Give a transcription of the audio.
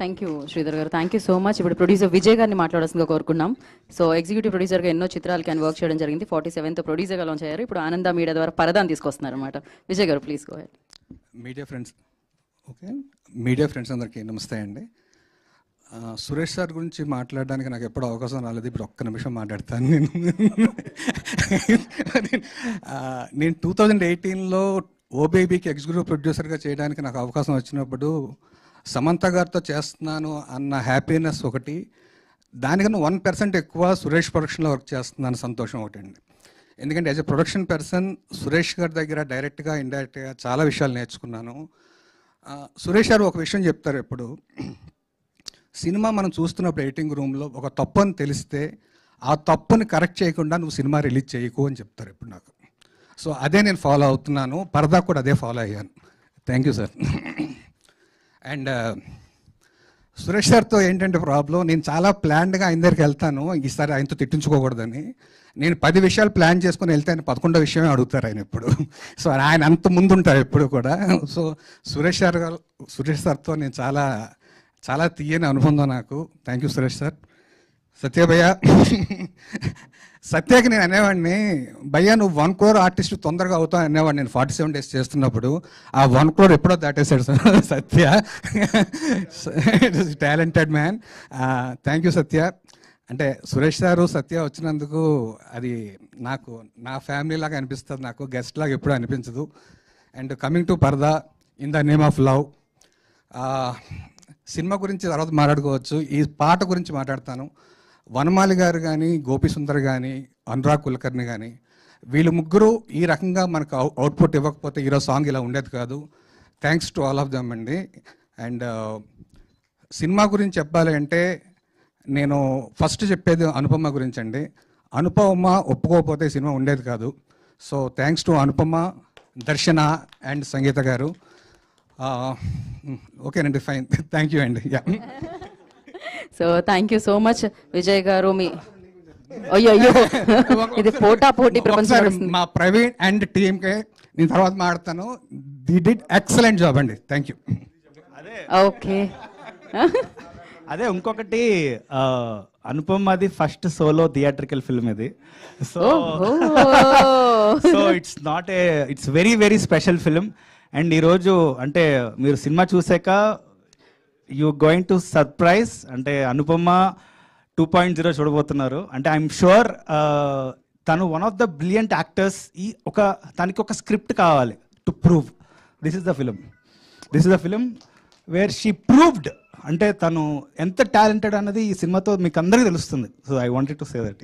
Thank you Sridhar గారు, thank you so much. ఇప్పుడు producer Vijay గారిని మాట్లాడాల్సిందిగా కోరుకున్నాం. సో ఎగ్జిక్యూటివ్ ప్రొడ్యూసర్గా ఎన్నో చిత్రాలకి ఆయన వర్క్ చేయడం జరిగింది. 47th ప్రొడ్యూసర్గా లాంచ్ అయ్యారు. ఇప్పుడు ఆనంద మీడియా ద్వారా పరదాన్ని తీసుకొస్తున్నారు అనమాట. విజయ్ గారు please go head. Media friends అందరికీ నమస్తే అండి. సురేష్ సార్ గురించి మాట్లాడడానికి నాకు ఎప్పుడు అవకాశం రాలేదు. ఇప్పుడు ఒక్క నిమిషం మాట్లాడతాను. నేను 2018లో ఓబేబీకి ఎగ్జిక్యూటివ్ ప్రొడ్యూసర్గా చేయడానికి నాకు అవకాశం వచ్చినప్పుడు సమంత గారితో చేస్తున్నాను అన్న హ్యాపీనెస్ ఒకటి, దానికన్నా 1% ఎక్కువ సురేష్ ప్రొడక్షన్లో వర్క్ చేస్తున్నాను సంతోషం ఒకటి అండి. ఎందుకంటే as a production person Suresh గారి దగ్గర డైరెక్ట్గా ఇండైరెక్ట్గా చాలా విషయాలు నేర్చుకున్నాను. సురేష్ గారు ఒక విషయం చెప్తారు ఎప్పుడు, సినిమా మనం చూస్తున్నప్పుడు ఎడిటింగ్ రూమ్లో ఒక తప్పు అని తెలిస్తే ఆ తప్పుని కరెక్ట్ చేయకుండా నువ్వు సినిమా రిలీజ్ చేయకు అని చెప్తారు ఇప్పుడు నాకు. సో అదే నేను ఫాలో అవుతున్నాను, పరదా కూడా అదే ఫాలో అయ్యాను. Thank you sir. And Suresh సార్తో ఏంటంటే ప్రాబ్లం, నేను చాలా ప్లాన్డ్గా ఆయన దగ్గరికి వెళ్తాను, ఈసారి ఆయనతో తిట్టించుకోకూడదని. నేను 10 విషయాలు ప్లాన్ చేసుకుని వెళ్తే ఆయన 11వ విషయమే అడుగుతారు ఆయన ఎప్పుడు. సో ఆయన అంత ముందు ఉంటారు ఎప్పుడు కూడా. సో సురేష్ సార్తో నేను చాలా తీయని అనుబంధం నాకు. Thank you Suresh sir. సత్య భయ్య, సత్యకి నేను అనేవాడిని, భయ్యా నువ్వు 1 crore ఆర్టిస్ట్ తొందరగా అవుతావు అనేవాడిని నేను 47 days చేస్తున్నప్పుడు. ఆ 1 crore ఎప్పుడో దాటేశాడు sir Satya. Talented man. Thank you సత్య. అంటే సురేష్ సారు సత్య వచ్చినందుకు అది నాకు నా ఫ్యామిలీ లాగా అనిపిస్తుంది, నాకు గెస్ట్ లాగా ఎప్పుడూ అనిపించదు. And coming to purdah in the name of love, cinema గురించి తర్వాత మాట్లాడుకోవచ్చు, ఈ పాట గురించి మాట్లాడతాను. వనమాలి గారు కానీ, గోపి సుందర్ కానీ, అనురాగ్ కులకర్ణి కానీ, వీళ్ళు ముగ్గురు ఈ రకంగా మనకు అవుట్పుట్ ఇవ్వకపోతే ఈరోజు సాంగ్ ఇలా ఉండేది కాదు. Thanks to all of them అండి. అండ్ సినిమా గురించి చెప్పాలి అంటే నేను ఫస్ట్ చెప్పేది అనుపమ గురించి అండి. అనుపమ ఒప్పుకోకపోతే సినిమా ఉండేది కాదు. సో థ్యాంక్స్ టు అనుపమ, దర్శన అండ్ సంగీత గారు. ఓకేనండి, ఫైన్, థ్యాంక్ యూ అండి. So thank you so much Vijay గారు. మీ అయ్యో ఇది పోటీ ప్రపంచం. మా ప్రవీణ్ అండ్ టీమ్కే నేను తర్వాత మాట్లాడతాను. ది డిడ్ ఎక్సలెంట్ జాబ్ అండి. Thank you. ఓకే. అదే ఇంకొకటి, అనుపమది ఫస్ట్ సోలో థియేట్రికల్ ఫిల్మ్ ఇది. So it's very very special film. And ఈరోజు అంటే మీరు సినిమా చూసాక యూ గోయింగ్ టు సర్ప్రైజ్, అంటే అనుపమ 2.0 చూడబోతున్నారు. అంటే ఐఎమ్ షూర్ తను one of the brilliant actors. తనకి ఒక స్క్రిప్ట్ కావాలి to prove. This is the film where she proved. అంటే తను ఎంత టాలెంటెడ్ అన్నది ఈ సినిమాతో మీకు అందరికీ తెలుస్తుంది. So I wanted to say that.